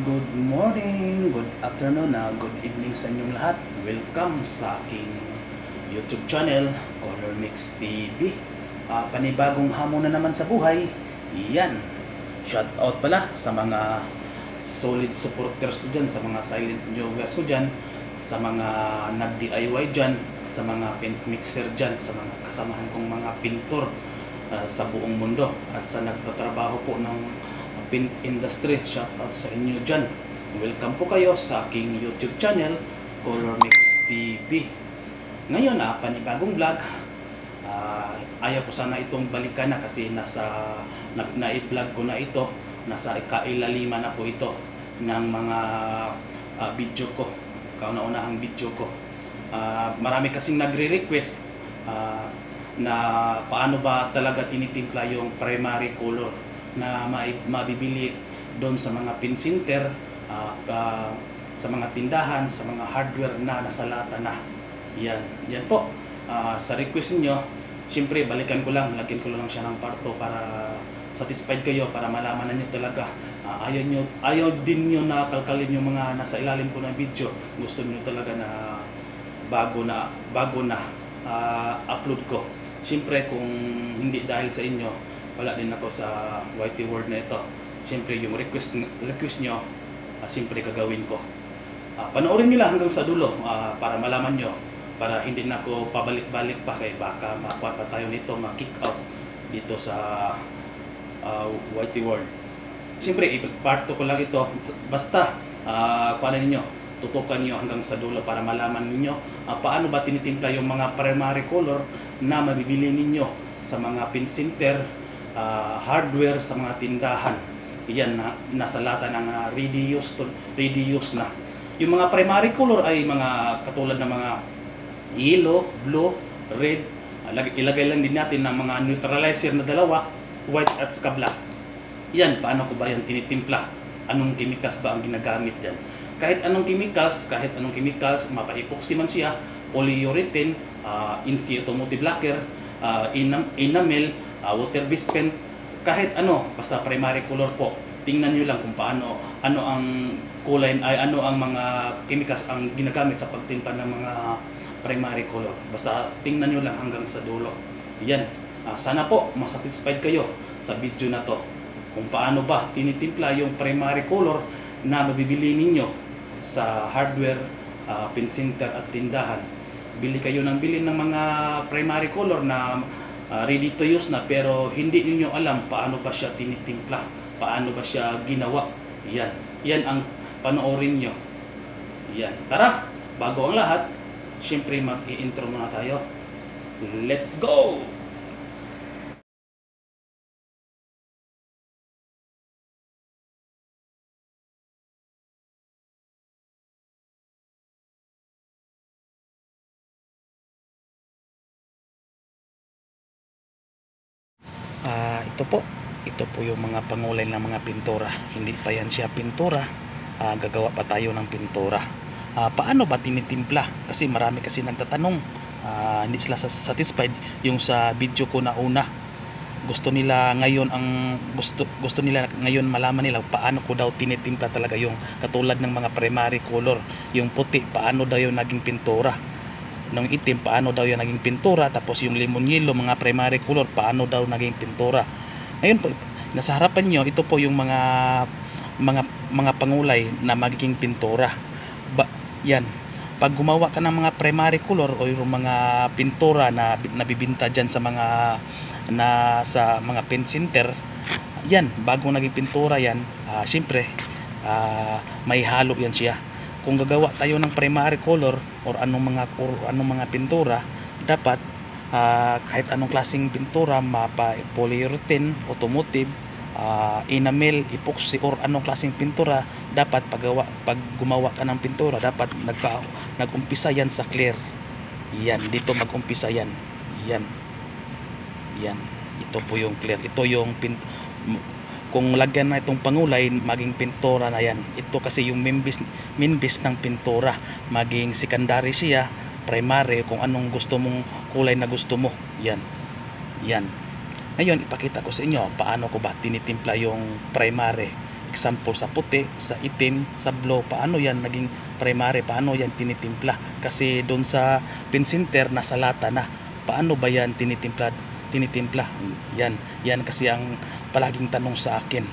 Good morning, good afternoon, good evening sa inyong lahat. Welcome sa aking YouTube channel, Color Mix TV. Panibagong hamon na naman sa buhay. Yan. Shout out pala sa mga solid supporters ko dyan, sa mga silent viewers ko dyan, sa mga nag-DIY dyan, sa mga paint mixer dyan, sa mga kasamahan kong mga pintor sa buong mundo, at sa nagtatrabaho po ng paint industry. Shout out sa inyo dyan. Welcome po kayo sa aking YouTube channel, Color Mix TV. Ngayon panibagong vlog. Ayaw ko sana itong balikan na kasi na-i-vlog ko na ito. Nasa ika-ilalima na po ito ng mga video ko, kauna-unahang video ko. Marami kasing nagre-request na paano ba talaga tinitimpla yung primary color na mabibili doon sa mga paint center, sa mga tindahan, sa mga hardware na nasa lata na. Yan po. Sa request niyo, siyempre balikan ko lang, lagyan ko lang siya ng parto para satisfied kayo, para malaman niyo talaga. Ayaw din niyo na kalkalin yung mga nasa ilalim ko ng video. Gusto niyo talaga na bago na upload ko. Siyempre kung hindi dahil sa inyo, wala din ako sa YT World na ito. Siyempre yung request nyo, siyempre gagawin ko. Panoorin nyo lang hanggang sa dulo para malaman nyo, para hindi na ako pabalik-balik pa, kay baka makuha pa tayo nito, ma-kick out dito sa YT World. Siyempre iparto ko lang ito, basta kuha ninyo, tutukan nyo hanggang sa dulo para malaman ninyo paano ba tinitimpla yung mga primary color na mabibili ninyo sa mga paint center, hardware, sa mga tindahan. Yan nasa lata ng ready use na. Yung mga primary color ay mga katulad ng mga yellow, blue, red. Ilagay lang din natin ng mga neutralizer na dalawa, white at saka black. Yan, paano ko ba yan tinitimpla? Anong chemicals ba ang ginagamit dyan? Kahit anong chemicals, mapa-epoxy man siya, polyurethane, NC automotive lacquer, enamel, water-based paint, kahit ano, basta primary color po. Tingnan nyo lang kung paano, ano ang kulay, ano ang mga chemicals ang ginagamit sa pagtimpla ng mga primary color. Basta tingnan nyo lang hanggang sa dulo. Yan. Sana po masatisfied kayo sa video na to kung paano ba tinitimpla yung primary color na mabibili ninyo sa hardware, paint center at tindahan. Bili kayo ng bili ng mga primary color na ready to use na, pero hindi niyo alam paano ba siya tinitimpla, paano ba siya ginawa. Yan ang panoorin nyo. Yan. Tara, bago ang lahat, syempre mag-i-intro muna tayo. Let's go! Ito po yung mga pangulay ng mga pintura. Hindi pa yan siya pintura, gagawa pa tayo ng pintura. Paano ba tinitimpla? Kasi marami kasi nagtatanong, hindi sila satisfied yung sa video ko na una. Gusto nila ngayon malaman nila paano ko daw tinitimpla talaga yung katulad ng mga primary color. Yung puti, paano daw yung naging pintura. Nung itim, paano daw yung naging pintura. Tapos yung lemon yellow, mga primary color, paano daw naging pintura. Ngayon po, nasa harapan nyo, ito po yung mga pangulay na magiging pintura. Yan, pag gumawa ka ng mga primary color o yung mga pintura na nabibinta dyan sa mga paint center, yan, bago naging pintura yan, syempre may halo yan siya. Kung gagawa tayo ng primary color or anong mga pintura, dapat kahit anong klaseng pintura, polyurethane, automotive, enamel, epoxy, or anong klaseng pintura, dapat pag gumawa ka ng pintura, dapat nag-umpisa yan sa clear. Yan, dito mag-umpisa yan. Yan. Ito po yung clear. Ito yung kung lagyan na itong pangulay, maging pintura na yan. Ito kasi yung main base ng pintura. Maging secondary siya, primary, kung anong gusto mong kulay na gusto mo. Yan. Ngayon ipakita ko sa inyo paano ko ba tinitimpla yung primary. example sa puti, sa itim, sa blue, paano yan naging primary, paano yan tinitimpla? Kasi doon sa pin center nasa lata na, paano ba yan tinitimpla? Yan kasi ang palaging tanong sa akin.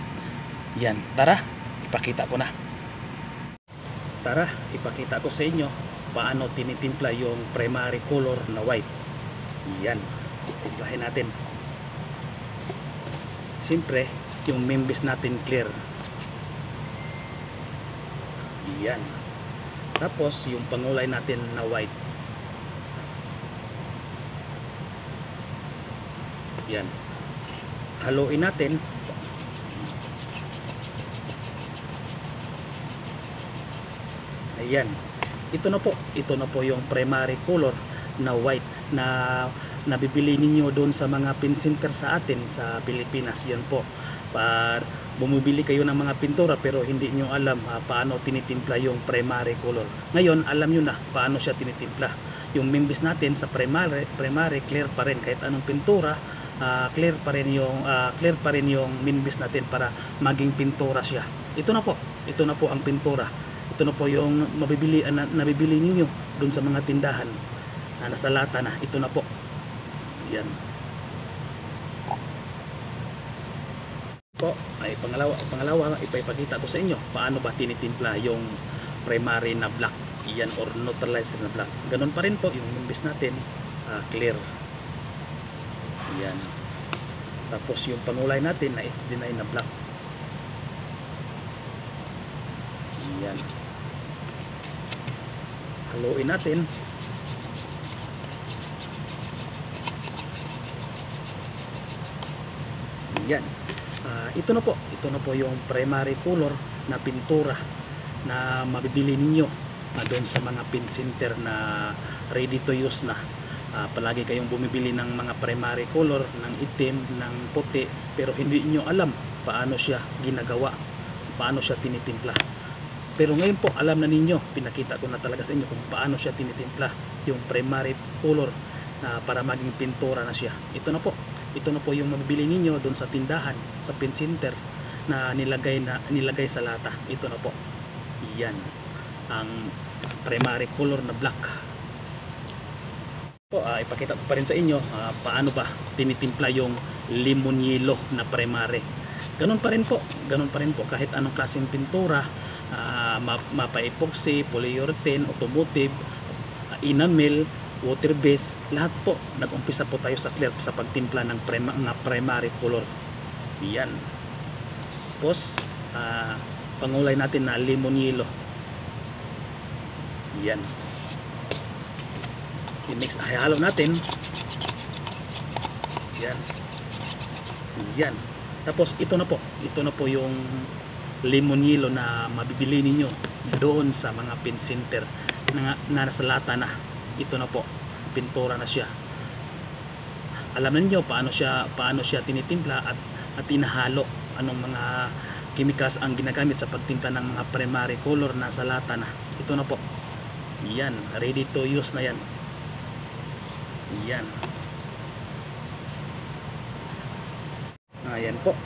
Yan, tara ipakita ko na. Tara ipakita ko sa inyo paano tinitimpla yung primary color na white. Yan, timplahin natin. Siyempre yung members natin clear. Yan. Tapos yung pangulay natin na white. Yan. Haluin natin. Ayan. Ito na po yung primary color na white na nabibili ninyo doon sa mga pin center sa atin sa Pilipinas. Yan po. Bumibili kayo ng mga pintura pero hindi nyo alam paano tinitimpla yung primary color. Ngayon alam nyo na paano siya tinitimpla. Yung members natin sa primary clear pa rin kahit anong pintura, clear pa rin yung members natin para maging pintura siya. Ito na po ang pintura. Ito na po yung nabibili niyo doon sa mga tindahan na nasa lata na. Ito na po. Yan. Po ay pangalawa ipapakita ko sa inyo paano ba tinitimpla yung primary na black, yan, or neutralized na black. Ganun pa rin po yung members natin clear. Yan. Tapos yung pangulay natin na HD9 na black. Yan. Haluin natin. Yan. Ito na po yung primary color na pintura na mabibili ninyo doon sa mga pin center na ready to use na. Palagi kayong bumibili ng mga primary color ng itim, ng puti, pero hindi niyo alam paano siya ginagawa, paano siya tinitimpla. Pero ngayon po alam na ninyo, pinakita ko na talaga sa inyo kung paano siya tinitimpla yung primary color para maging pintura na siya. Ito na po yung mabibili ninyo doon sa tindahan, sa pin center na nilagay sa lata. Ito na po. Yan ang primary color na black. Ipakita ko pa rin sa inyo paano ba tinitimpla yung lemon yellow na primary. Ganun pa rin po kahit anong klaseng pintura, mapa-epoxy, polyurethane, automotive, enamel, water base, lahat po nag-umpisa po tayo sa clear sa pagtimpla ng primary color. Yan. Tapos pangulay natin na lemon yellow. Yan. I-mix, halo natin. Yan. Tapos ito na po yung lemon yellow na mabibili ninyo doon sa mga pin center na nasa lata na. Ito na po, pintura na siya. Alam niyo paano siya tinitimpla at inahalo, anong mga chemicals ang ginagamit sa pagtimpla ng mga primary color na sa lata na. Ito na po. Yan, ready to use na yan. Yan. Ayan po.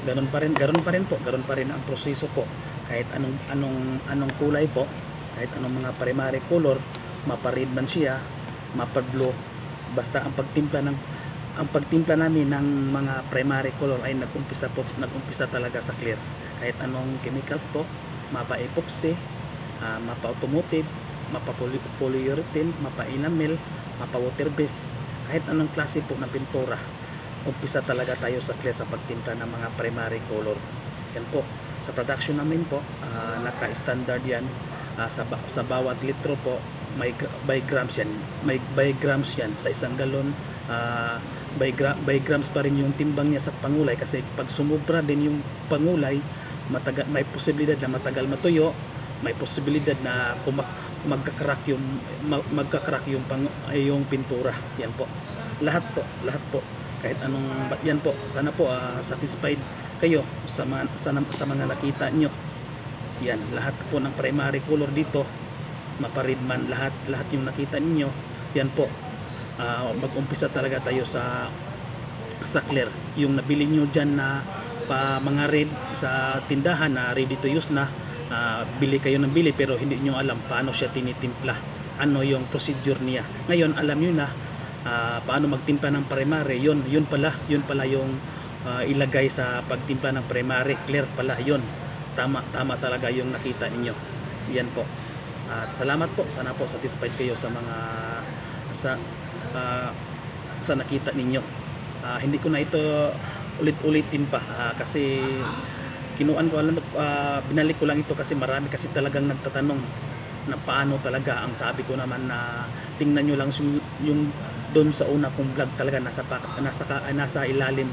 Ganun pa rin ang proseso po. Kahit anong kulay po, kahit anong mga primary color, mapa-red man siya, mapa-blue, basta ang pagtimpla namin ng mga primary color ay nag-umpisa talaga sa clear. Kahit anong chemicals po, mapa-epoxy, mapa-automotive, mapa-polyurethane, mapa-enamel, mapa-water base, kahit anong klase po ng pintura, umpisa talaga tayo sa clear sa pagtimpla ng mga primary color. Yan po, sa production namin po, naka-standard yan. Sa bawat litro po by grams yan sa isang galon. By grams pa rin yung timbang niya sa pangulay, kasi pag sumubra din yung pangulay, may posibilidad na matagal matuyo, may posibilidad na magkakrak yung pintura. Yan po, lahat po kahit anong. Yan po, sana po satisfied kayo sa mga nakita nyo. Yan, lahat po ng primary color dito, mapa-red man, lahat yung nakita ninyo. Yan po, mag-umpisa talaga tayo sa clear. Yung nabili nyo dyan na pa mga red sa tindahan na ready to use na, bili kayo ng bili pero hindi nyo alam paano siya tinitimpla, ano yung procedure niya. Ngayon alam nyo na paano magtimpla ng primary. Yun pala yung ilagay sa pagtimpla ng primary. Clear pala yun. Tama talaga yung nakita ninyo. Yan po. At salamat po. Sana po satisfied kayo sa mga sa nakita ninyo. Hindi ko na ito ulit-ulitin pa kasi kinuan ko lang, binalik ko lang ito kasi marami kasi talagang nagtatanong na paano talaga. Ang sabi ko naman na tingnan nyo lang yung doon sa una kong vlog, talaga nasa ilalim,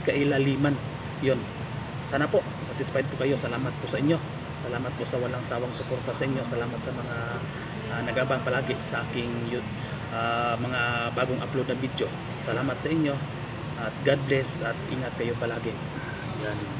kailaliman yon. Sana po satisfied po kayo. Salamat po sa inyo. Salamat po sa walang sawang suporta sa inyo. Salamat sa mga nag-abang palagi sa aking mga bagong upload na video. Salamat sa inyo at God bless at ingat kayo palagi. Yan.